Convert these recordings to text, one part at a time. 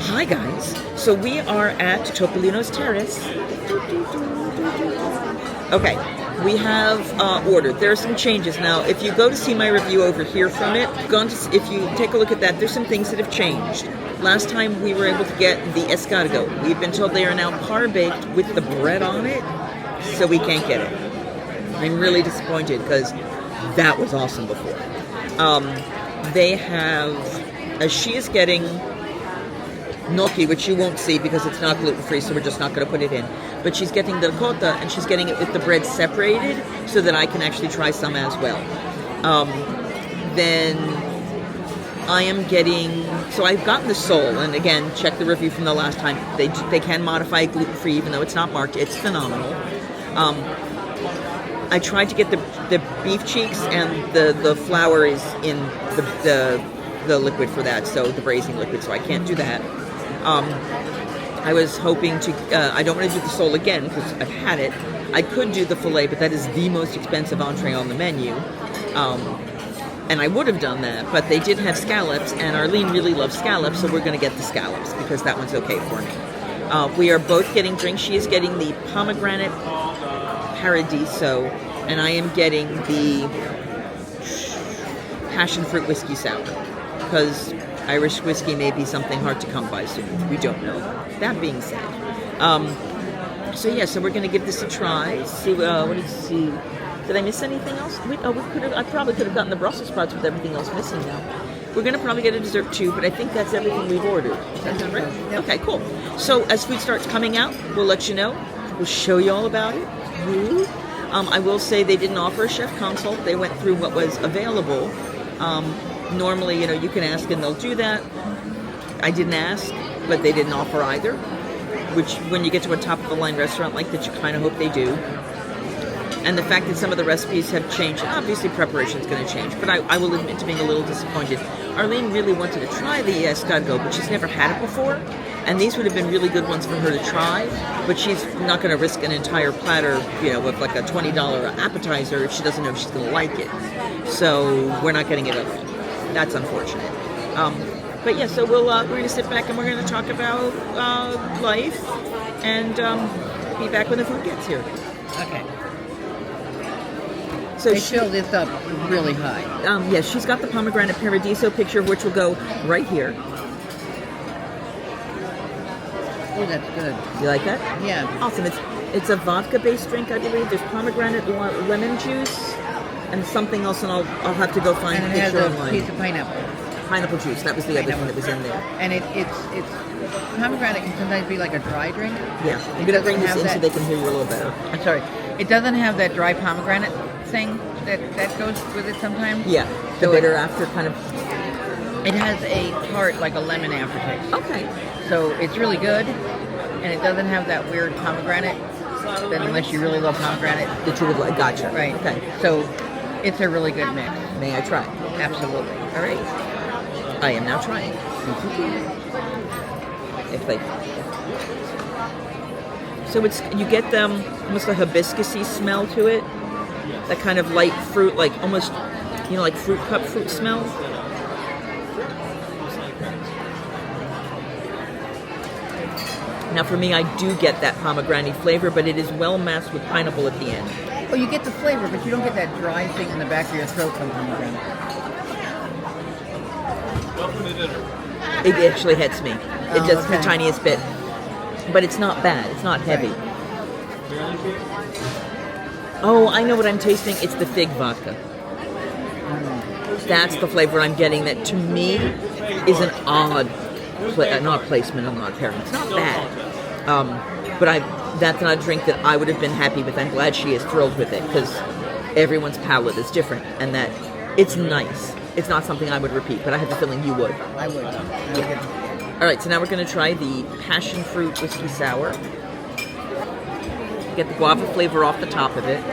Hi guys. So we are at Topolino's Terrace. Okay, we have ordered. There are some changes now. If you go to see my review over here from it, if you take a look at that, there's some things that have changed. Last time we were able to get the escargot. We've been told they are now par-baked with the bread on it, so we can't get it. I'm really disappointed because that was awesome before. They have, she is getting gnocchi, which you won't see because it's not gluten-free, so we're just not going to put it in. But she's getting the ricotta, and she's getting it with the bread separated so that I can actually try some as well. Then I am getting, so I've gotten the sole, and again, check the review from the last time. They can modify it gluten-free even though it's not marked. It's phenomenal. I tried to get the beef cheeks, and the flour is in the liquid for that, so the braising liquid, so I can't do that. I was hoping to, I don't want to do the sole again because I've had it. I could do the filet, but that is the most expensive entree on the menu. And I would have done that, but they did have scallops, and Arlene really loves scallops, so we're going to get the scallops because that one's okay for me. We are both getting drinks. She is getting the pomegranate paradiso, and I am getting the passion fruit whiskey sour because Irish whiskey may be something hard to come by soon. We don't know. That being said, so we're going to give this a try. See, what did you see? Did I miss anything else? I probably could have gotten the Brussels sprouts with everything else missing now. We're going to probably get a dessert too, but I think that's everything we've ordered. Does that sound right? Yep. Okay, cool. So as food starts coming out, we'll let you know. We'll show you all about it. Woo. I will say they didn't offer a chef consult. They went through what was available. Normally, you can ask and they'll do that. I didn't ask, but they didn't offer either. Which, when you get to a top-of-the-line restaurant like that, you kind of hope they do. And the fact that some of the recipes have changed, obviously preparation's going to change, but I will admit to being a little disappointed. Arlene really wanted to try the escargot, but she's never had it before, and these would have been really good ones for her to try, but she's not going to risk an entire platter, with like a $20 appetizer if she doesn't know if she's going to like it. So we're not getting it at all. That's unfortunate. But yeah, so we're going to sit back and we're going to talk about life and be back when the food gets here. Okay. So they fill this up really high. Yes, she's got the pomegranate paradiso picture, which will go right here. Oh, that's good. You like that? Yeah. Awesome. It's a vodka-based drink, I believe. There's pomegranate lemon juice and something else, and I'll have to go find a picture online. And it has a piece of pineapple. Pineapple juice. That was the other thing that was in there. And it's pomegranate can sometimes be like a dry drink. Yeah. I'm going to bring this in so they can hear you a little better. I'm sorry. It doesn't have that dry pomegranate thing that goes with it sometimes. Yeah. The bitter after kind of. It has a tart, like a lemon aftertaste. Okay. So it's really good, and it doesn't have that weird pomegranate. Then unless you really love pomegranate, that you would like. Gotcha. Right. Okay. So it's a really good mix. May I try? Absolutely. All right. I am now trying. So you get almost a hibiscusy smell to it. That kind of light fruit, like almost, like fruit cup fruit smell. Now for me, I do get that pomegranate flavor, but it is well masked with pineapple at the end. Oh, you get the flavor, but you don't get that dry thing in the back of your throat from pomegranate. It actually hits me. It just the tiniest bit. But it's not bad. It's not heavy. Oh, I know what I'm tasting. It's the fig vodka. That's the flavor I'm getting that to me is an odd, not placement, an odd pairing. It's not bad. But that's not a drink that I would have been happy with. I'm glad she is thrilled with it because everyone's palate is different and that it's nice. It's not something I would repeat, but I have the feeling you would. I would. Yeah. All right, so now we're going to try the passion fruit whiskey sour. Get the guava flavor off the top of it.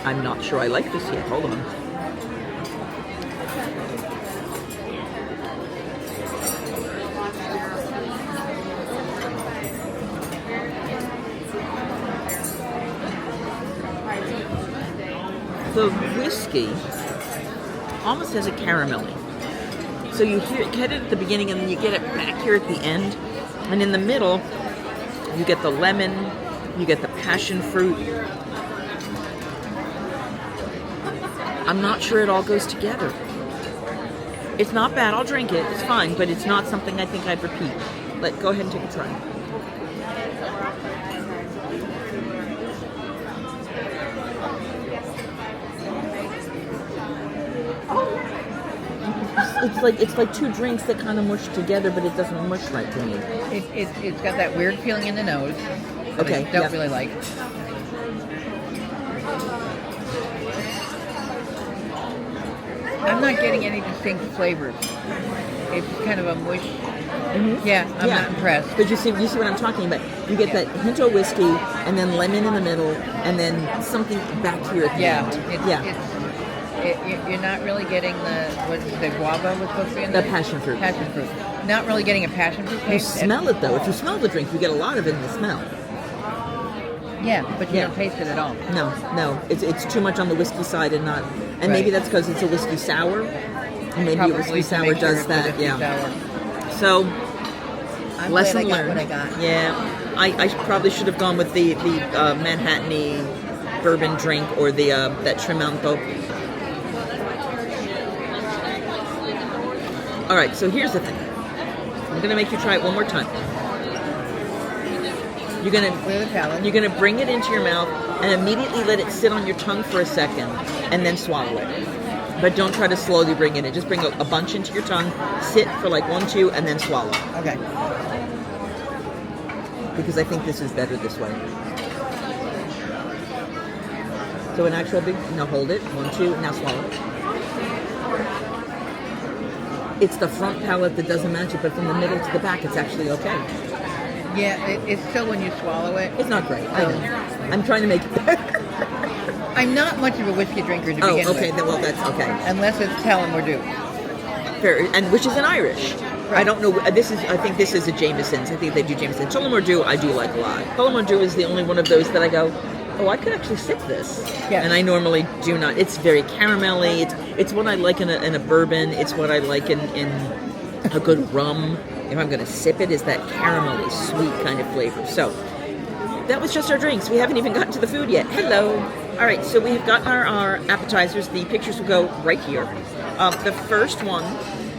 I'm not sure I like this yet. Hold on. the whiskey almost has a caramelly. So you get it at the beginning, and then you get it back here at the end. And in the middle, you get the lemon, you get the passion fruit. I'm not sure it all goes together. It's not bad. I'll drink it. It's fine, but it's not something I think I'd repeat. Go ahead and take a try. It's like two drinks that kind of mush together, but it doesn't mush right to me. It's got that weird feeling in the nose that Okay, I don't really like. I'm not getting any distinct flavors. It's kind of a mush. Mm-hmm. Yeah, I'm not impressed. But you see what I'm talking about. You get that hint of whiskey, and then lemon in the middle, and then something back here at the end. You're not really getting the guava was supposed to be in the passion fruit. Passion fruit. Not really getting a passion fruit taste. You smell it though. If you smell the drink, you get a lot of it in the smell. Yeah, but you don't taste it at all. No. It's too much on the whiskey side and not. And maybe that's because it's a whiskey sour. And maybe a whiskey sour does that. Yeah. Sour. So, I'm lesson glad I learned. Got what I got. Yeah, I probably should have gone with the Manhattan-y bourbon drink or the that Tremonto. All right, so here's the thing. I'm gonna make you try it one more time. You're gonna bring it into your mouth and immediately let it sit on your tongue for a second, and then swallow it. But don't try to slowly bring it in. Just bring a bunch into your tongue, sit for like 1, 2, and then swallow. Okay. Because I think this is better this way. So an actual big, hold it. 1, 2, now swallow it. It's the front palate that doesn't match it, but from the middle to the back, it's actually okay. Yeah, it's still when you swallow it. It's not great. I know. I'm trying to make it better. I'm not much of a whiskey drinker to begin with. Oh, okay. Well, that's okay. Unless it's Tullamore. Fair, and which is an Irish. Right. I don't know. I think this is a Jameson's. I think they do Jameson. Tullamore I do like a lot. Tullamore is the only one of those that I go, oh, I could actually sip this. Yeah. And I normally do not. It's very caramelly. It's what I like in a bourbon. It's what I like in a good rum. If I'm going to sip it, is that caramelly, sweet kind of flavor. So that was just our drinks. We haven't even gotten to the food yet. Hello. All right, so we have gotten our appetizers. The pictures will go right here. The first one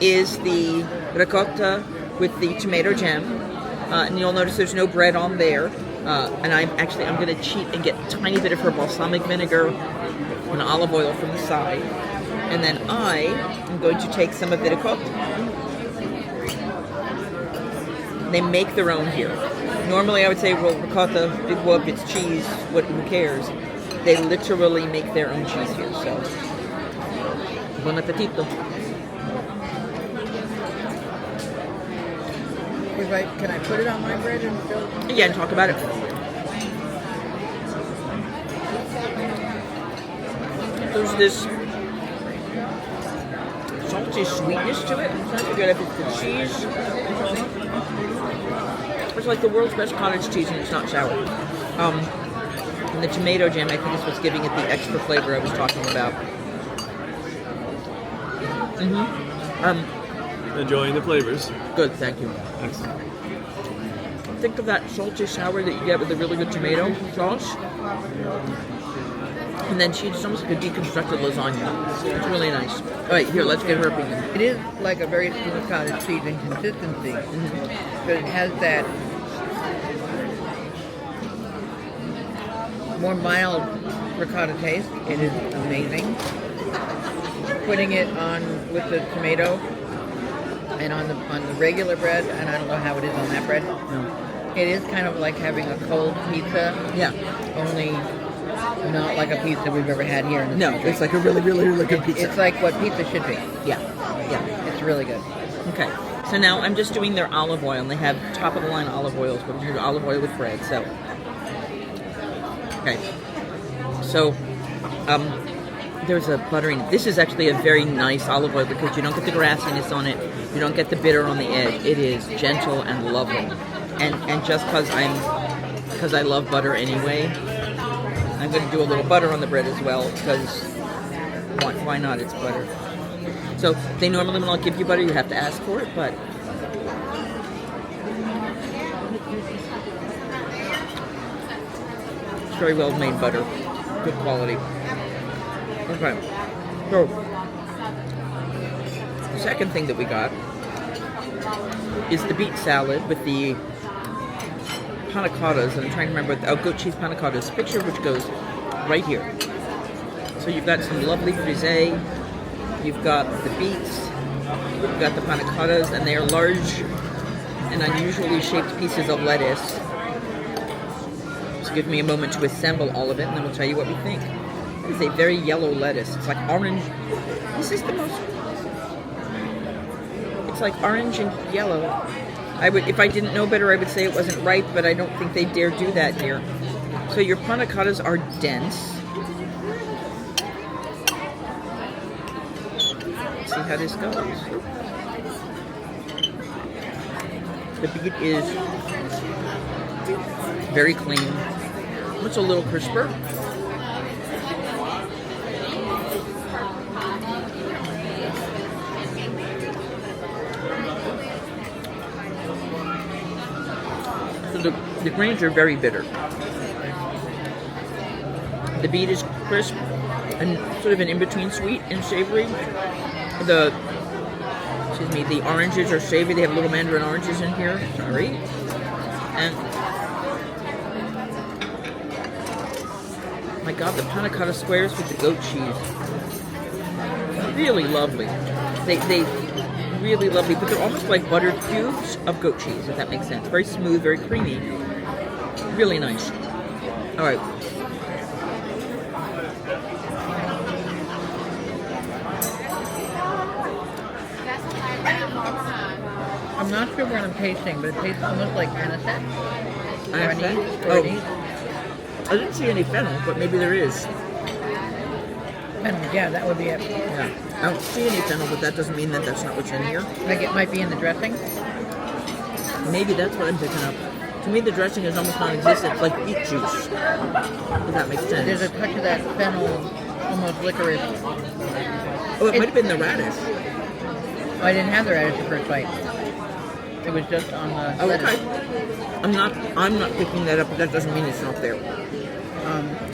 is the ricotta with the tomato jam. And you'll notice there's no bread on there. And I'm going to cheat and get a tiny bit of her balsamic vinegar and olive oil from the side. And then I am going to take some of the ricotta. They make their own here. Normally I would say, well, ricotta, big whoop, it's cheese, who cares? They literally make their own cheese here, so bon appetito. Can I put it on my bread and still? Yeah, and talk about it. There's this salty sweetness to it. I'm trying to figure out if it's the cheese. It's like the world's best cottage cheese, and it's not sour. And the tomato jam, I think, is what's giving it the extra flavor I was talking about. Enjoying the flavors. Good, thank you. Excellent. Think of that salty sour that you get with a really good tomato sauce. And then cheese is almost like a deconstructed lasagna. It's really nice. All right, here, let's get her opinion. It is like a very smooth cottage cheese in consistency, but it has that more mild ricotta taste. It is amazing. Putting it on with the tomato and on the regular bread, and I don't know how it is on that bread. No. It is kind of like having a cold pizza. Yeah. Only not like a pizza we've ever had here in the country. It's like a really, really, really good pizza. It's like what pizza should be. Yeah. It's really good. Okay. So now I'm just doing their olive oil, and they have top of the line olive oils, but we're going to do olive oil with bread. So, okay. So, there's a buttering. This is actually a very nice olive oil because you don't get the grassiness on it. You don't get the bitter on the edge. It is gentle and lovely. And just because I love butter anyway, I'm going to do a little butter on the bread as well because why not? It's butter. So they normally will not give you butter. You have to ask for it, but it's very well made butter. Good quality. Okay. So the second thing that we got is the beet salad with the panna cottas, and I'm trying to remember, goat cheese panna cottas, picture of which goes right here. So you've got some lovely frisee, you've got the beets, you've got the panna cottas, and they are large and unusually shaped pieces of lettuce. So give me a moment to assemble all of it, and then we'll tell you what we think. It is a very yellow lettuce. It's like orange. This is the most... It's like orange and yellow. I would, if I didn't know better, I would say it wasn't ripe, but I don't think they dare do that here. So your panna cottas are dense. Let's see how this goes. The beet is very clean. It's a little crisper. The grains are very bitter. The beet is crisp and sort of an in-between sweet and savory. The oranges are savory. They have little mandarin oranges in here. Sorry. And my God, the panna cotta squares with the goat cheese. Really lovely. They really lovely, but they're almost like buttered cubes of goat cheese, if that makes sense. Very smooth, very creamy. Really nice. All right. I'm not sure what I'm tasting, but it tastes almost like anisette. Anisette? Or Oh. I didn't see any fennel, but maybe there is. Fennel, yeah, that would be it. Yeah. I don't see any fennel, but that doesn't mean that that's not what's in here. Like it might be in the dressing. Maybe that's what I'm picking up. To me, the dressing is almost non-existent. It's like beet juice. If that makes sense. There's a touch of that fennel, almost licorice. Oh, it might have been the radish. Oh, I didn't have the radish the first bite. It was just on the lettuce. Okay. I'm not picking that up, but that doesn't mean it's not there.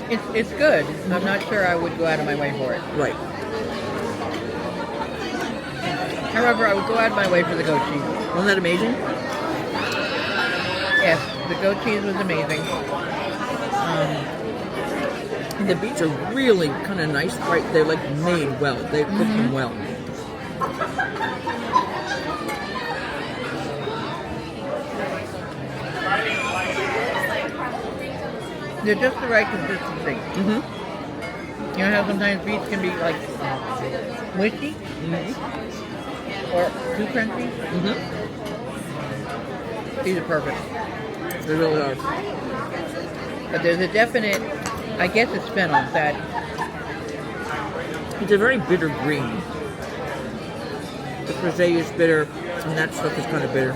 It's good. I'm not sure I would go out of my way for it. Right. However, I would go out of my way for the goat cheese. Wasn't that amazing? Yes, the goat cheese was amazing. And the beets are really kind of nice, right? They're like made well. They cook them well. They're just the right consistency. Mm-hmm. You know how sometimes beets can be like mushy or too crunchy? Mm-hmm. These are perfect. They really are. But there's a definite, I guess it's fennel, that It's a very bitter green. The frisee is bitter, and that stuff is kind of bitter.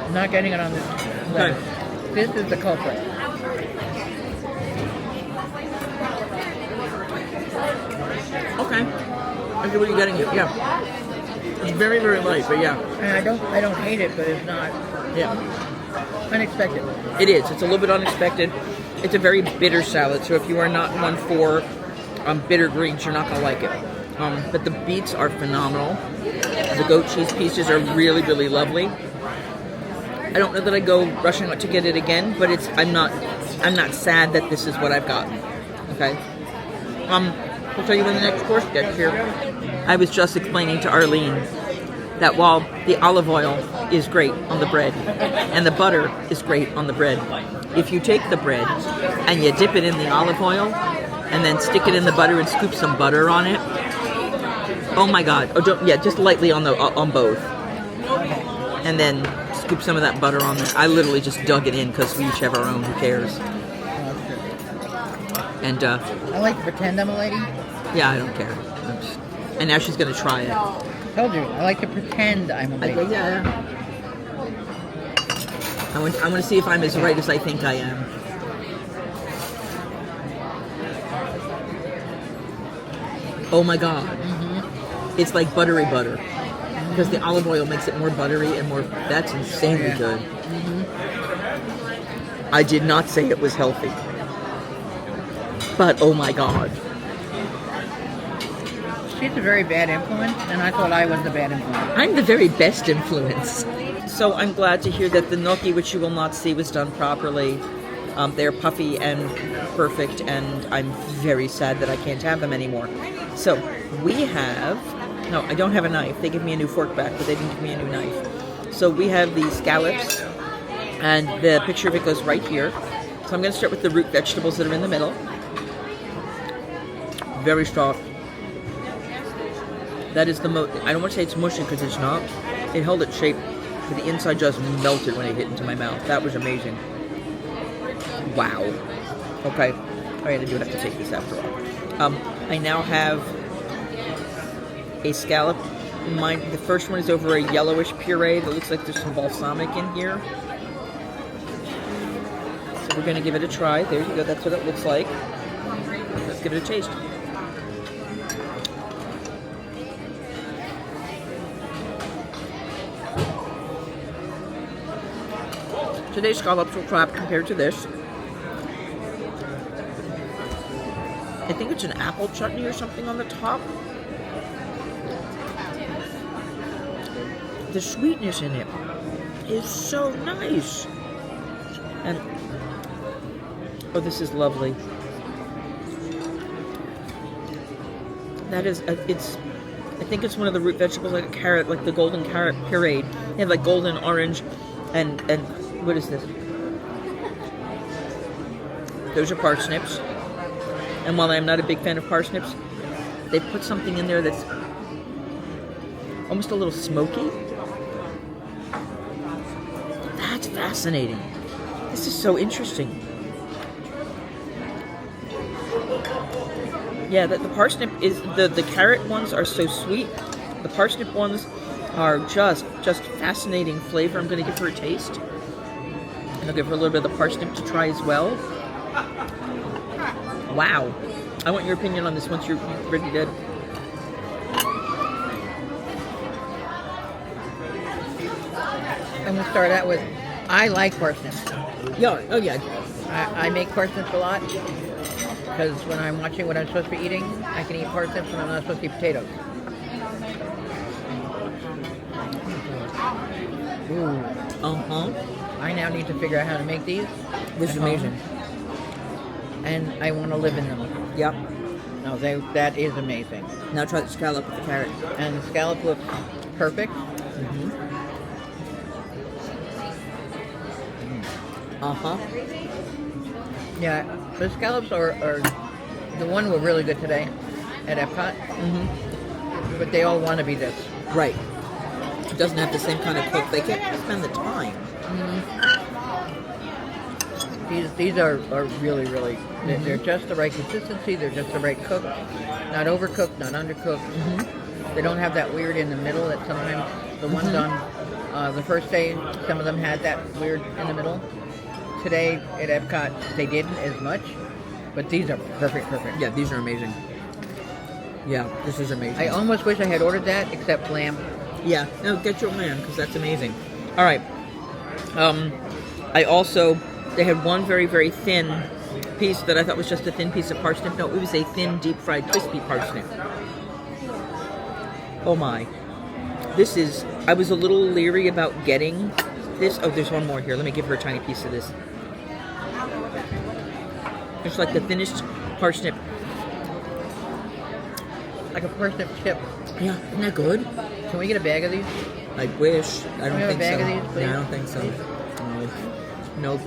I'm not getting it on this lettuce. This is the culprit. Okay. I see what you're getting at. Yeah. It's very, very light, but yeah. And I don't hate it, but it's not Yeah. unexpected. It is. It's a little bit unexpected. It's a very bitter salad, so if you are not one for bitter greens, you're not going to like it. But the beets are phenomenal. The goat cheese pieces are really, really lovely. I don't know that I go rushing out to get it again, but I'm not sad that this is what I've gotten. Okay. I'll tell you when the next course gets here. I was just explaining to Arlene that while the olive oil is great on the bread and the butter is great on the bread, if you take the bread and you dip it in the olive oil and then stick it in the butter and scoop some butter on it, oh my God! Oh, just lightly on both, and then scoop some of that butter on there. I literally just dug it in because we each have our own. Who cares? And I like to pretend I'm a lady. yeah, I don't care. And now she's gonna try it. Told you, I like to pretend I'm a lady. Yeah. I want to see if I'm as right as I think I am. Oh my God. It's like buttery butter. Because the olive oil makes it more buttery and more... That's insanely good. I did not say it was healthy. But oh my God. She's a very bad influence, and I thought I was the bad influence. I'm the very best influence. So I'm glad to hear that the gnocchi, which you will not see, was done properly. They're puffy and perfect, and I'm very sad that I can't have them anymore. So we have... No, I don't have a knife. They give me a new fork back, but they didn't give me a new knife. So we have the scallops, and the picture of it goes right here. So I'm going to start with the root vegetables that are in the middle. Very soft. That is the most... I don't want to say it's mushy because it's not. It held its shape, but the inside just melted when it hit into my mouth. That was amazing. Wow. Okay. All right, I do have to take this after all. I now have a scallop. The first one is over a yellowish puree that looks like there's some balsamic in here. So we're going to give it a try. There you go. That's what it looks like. Let's give it a taste. Today's scallops were crap compared to this. I think it's an apple chutney or something on the top. The sweetness in it is so nice. And oh, this is lovely. That is, I think it's one of the root vegetables, like a carrot, like the golden carrot pureed. They have like golden, orange, and what is this? Those are parsnips. And while I'm not a big fan of parsnips, they put something in there that's almost a little smoky. That's fascinating. This is so interesting. Yeah, the parsnip is, the carrot ones are so sweet. The parsnip ones are just fascinating flavor. I'm going to give her a taste. And I'll give her a little bit of the parsnip to try as well. Wow. I want your opinion on this once you're ready to... I'm going to start out with, I like parsnips. Yeah, oh yeah. I make parsnips a lot because when I'm watching what I'm supposed to be eating, I can eat parsnips when I'm not supposed to eat potatoes. Ooh. Uh-huh. I now need to figure out how to make these. This is amazing. And I want to live in them. Yep. No, that is amazing. Now try the scallop with the carrot. And the scallop looks perfect. Uh-huh. Yeah, the scallops are the one were really good today at Epcot. But they all want to be this. Right. It doesn't have the same kind of cook. They can't spend the time. These are really, really, they're just the right consistency. They're just the right cook. Not overcooked, not undercooked. They don't have that weird in the middle that sometimes the ones on the first day, some of them had that weird in the middle. Today at Epcot, they didn't as much, but these are perfect. Yeah, these are amazing. Yeah, this is amazing. I almost wish I had ordered that, except lamb. Yeah, no, get your lamb, because that's amazing. All right. They had one very, very thin piece that I thought was just a thin piece of parsnip. No, it was a thin, deep-fried, crispy parsnip. Oh my. I was a little leery about getting this. Oh, there's one more here. Let me give her a tiny piece of this. It's like the thinnest parsnip. Like a parsnip chip. Yeah, isn't that good? Can we get a bag of these? I wish. I don't think so. Can we have a bag of these, please? No, I don't think so.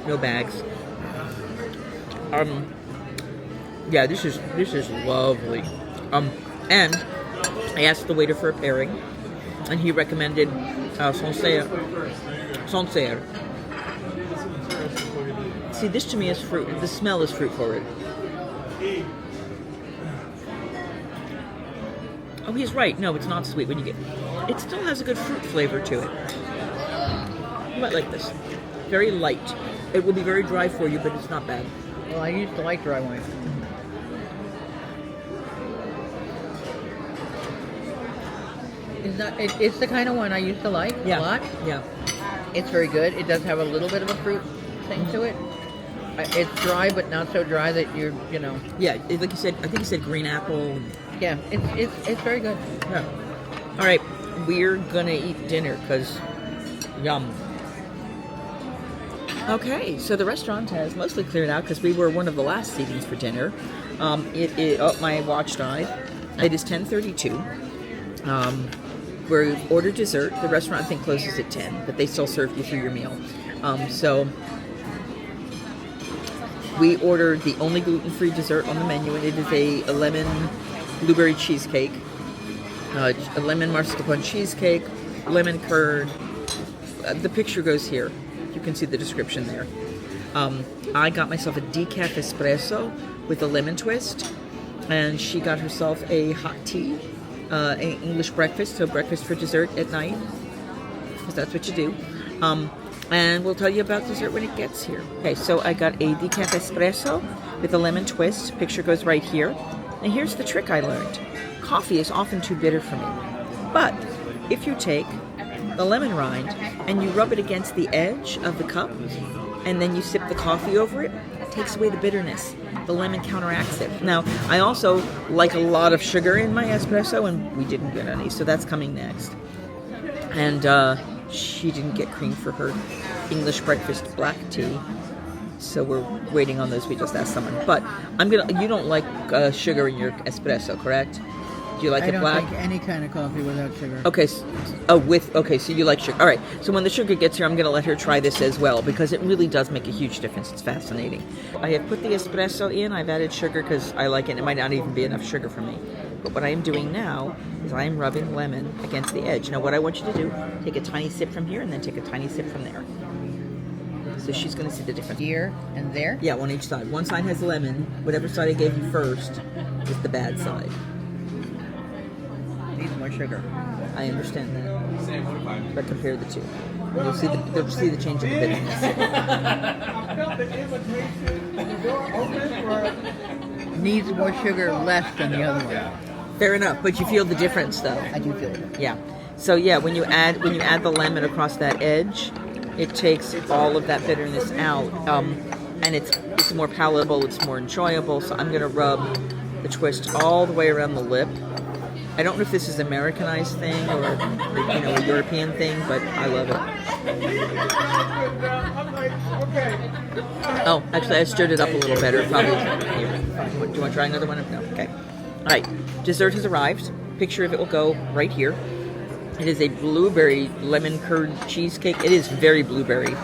No bags. Yeah, this is lovely. And I asked the waiter for a pairing, and he recommended Sancerre. See, this to me is fruit. The smell is fruit forward. Oh, he's right. No, it's not sweet when you get... It still has a good fruit flavor to it. You might like this. Very light. It will be very dry for you, but it's not bad. Well, I used to like dry wine. It's not. It's the kind of one I used to like a lot. Yeah. It's very good. It does have a little bit of a fruit thing to it. It's dry, but not so dry that you know. Yeah, like you said, I think you said green apple. Yeah, it's very good. Yeah. All right, we're gonna eat dinner because yum. Okay, so the restaurant has mostly cleared out because we were one of the last seatings for dinner. My watch died. It is 10:32. We ordered dessert. The restaurant I think closes at 10, but they still serve you through your meal. So we ordered the only gluten-free dessert on the menu, and it is a lemon blueberry cheesecake, a lemon mascarpone cheesecake, lemon curd. The picture goes here. You can see the description there. I got myself a decaf espresso with a lemon twist, and she got herself a hot tea, an English breakfast, so breakfast for dessert at night, because that's what you do. And we'll tell you about dessert when it gets here. Okay, so I got a decaf espresso with a lemon twist. Picture goes right here. And here's the trick I learned. Coffee is often too bitter for me. But if you take the lemon rind and you rub it against the edge of the cup, and then you sip the coffee over it, it takes away the bitterness. The lemon counteracts it. Now, I also like a lot of sugar in my espresso, and we didn't get any, so that's coming next. And she didn't get cream for her English breakfast black tea, so we're waiting on those. We just asked someone. But you don't like sugar in your espresso, correct? Do you like it black? I don't like any kind of coffee without sugar. Okay, so you like sugar. All right, so when the sugar gets here, I'm going to let her try this as well, because it really does make a huge difference. It's fascinating. I have put the espresso in. I've added sugar because I like it. It might not even be enough sugar for me. But what I am doing now is I am rubbing lemon against the edge. Now, what I want you to do, take a tiny sip from here and then take a tiny sip from there. So she's going to see the difference. Here and there? Yeah, one each side. One side has lemon. Whatever side I gave you first is the bad side. Needs more sugar. I understand that. But compare the two. You'll see the change in the bitterness. Needs more sugar less than the other one. Fair enough, but you feel the difference though. I do feel it. Yeah. So yeah, when you add the lemon across that edge, it takes all of that bitterness out, and it's more palatable. It's more enjoyable. So I'm gonna rub the twist all the way around the lip. I don't know if this is an Americanized thing or a European thing, but I love it. Oh, actually, I stirred it up a little better. Probably. Do you want to try another one? No. Okay. All right. Dessert has arrived. Picture of it will go right here. It is a blueberry lemon curd cheesecake. It is very blueberry,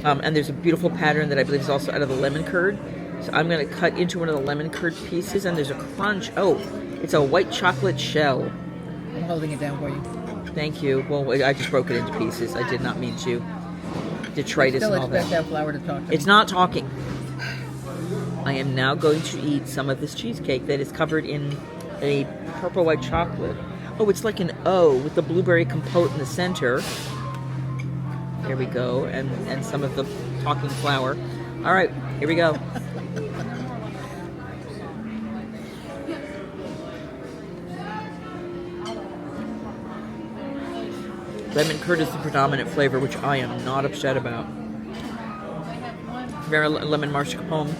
and there's a beautiful pattern that I believe is also out of the lemon curd. So I'm going to cut into one of the lemon curd pieces, and there's a crunch. Oh, it's a white chocolate shell. I'm holding it down for you. Thank you. Well, I just broke it into pieces. I did not mean to. Detritus and all that. Still expect that flour to talk to me. It's not talking. I am now going to eat some of this cheesecake that is covered in a purple white chocolate. Oh, it's like an O with the blueberry compote in the center. There we go. And some of the talking flour. All right, here we go. Lemon curd is the predominant flavor, which I am not upset about. Very lemon mascarpone.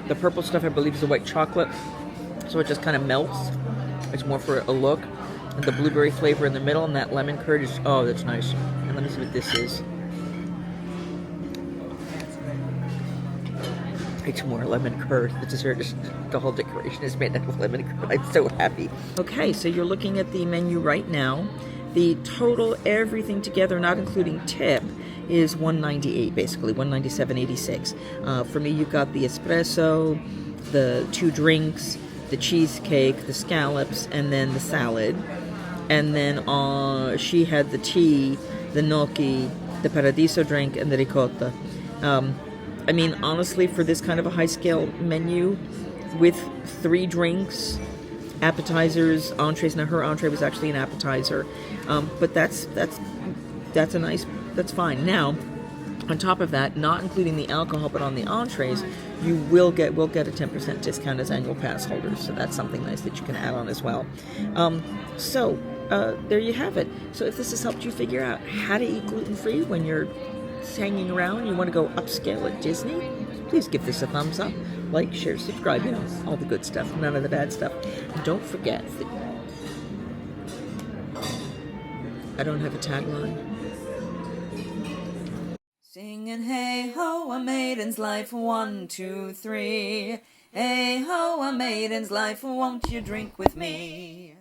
The purple stuff, I believe, is the white chocolate, so it just kind of melts. It's more for a look. And the blueberry flavor in the middle, and that lemon curd is, oh, that's nice. And let me see what this is. It's more lemon curd. The dessert is, the whole decoration is made out of lemon curd. I'm so happy. Okay, so you're looking at the menu right now. The total, everything together, not including tip, is $198, basically, $197.86. For me, you got the espresso, the 2 drinks, the cheesecake, the scallops, and then the salad. And then she had the tea, the gnocchi, the paradiso drink, and the ricotta. I mean, honestly, for this kind of a high-scale menu, with 3 drinks, appetizers, entrees. Now her entree was actually an appetizer, but that's fine. Now, On top of that, not including the alcohol, but on the entrees, you will get a 10% discount as annual pass holders. So that's something nice that you can add on as well. There you have it. So if this has helped you figure out how to eat gluten-free when you're hanging around and you want to go upscale at Disney, please give this a thumbs up. Like, share, subscribe, all the good stuff, none of the bad stuff. And don't forget that I don't have a tagline. Singing hey ho, a maiden's life, 1, 2, 3. Hey ho, a maiden's life, won't you drink with me?